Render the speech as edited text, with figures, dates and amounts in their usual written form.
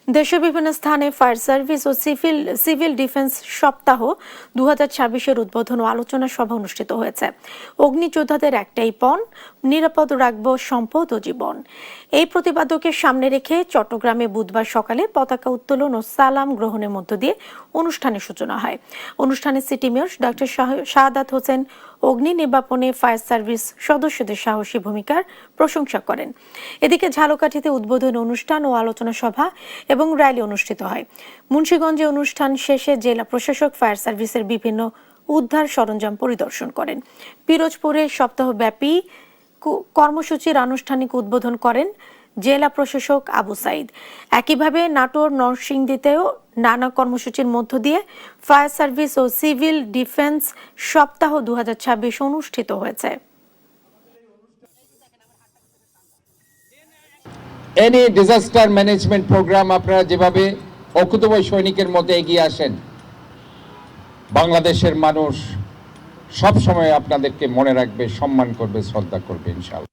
দেশের বিভিন্ন স্থানে ফায়ার সার্ভিস ও সিভিল ডিফেন্স সপ্তাহ 2026-এর উদ্বোধন ও আলোচনা সভা অনুষ্ঠিত হয়েছে। অগ্নিযোদ্ধাদের একটাই পণ, নিরাপদ রাখব সম্পদ ও জীবন। এই প্রতিপাদ্যকে সামনে রেখে চট্টগ্রামে বুধবার সকালে পতাকা উত্তোলন ও সালাম গ্রহণের মধ্য দিয়ে অনুষ্ঠানের সূচনা হয়। অনুষ্ঠানে city mayor doctor Shahadat Hossain অগ্নি নির্বাপনে ফায়ার সার্ভিস সদস্যদের সাহসী ভূমিকার প্রশংসা করেন। এদিকে ঝালকাঠিতে উদ্বোধন অনুষ্ঠান ও আলোচনা সভা এবং র্যালি অনুষ্ঠিত হয়। মুন্সিগঞ্জে অনুষ্ঠান শেষে জেলা প্রশাসক ফায়ার সার্ভিসের বিভিন্ন উদ্ধার সরঞ্জাম পরিদর্শন করেন। পিরোজপুরে সপ্তাহব্যাপী কর্মসূচির আনুষ্ঠানিক উদ্বোধন করেন জেলা প্রশাসক আবু সাইদ। একইভাবে নাটোর নরসিংদীতেও নানা কর্মসূচির মধ্য দিয়ে ফায়ার সার্ভিস ও সিভিল ডিফেন্স সপ্তাহ 2026 অনুষ্ঠিত হয়েছে। এনি ডিজাস্টার ম্যানেজমেন্ট প্রোগ্রাম আপনারা যেভাবে অকুতোভয় সৈনিকের মতো এগিয়ে আসেন, বাংলাদেশের মানুষ সব সময় আপনাদেরকে মনে রাখবে, সম্মান করবে, শ্রদ্ধা করবে ইনশাআল্লাহ।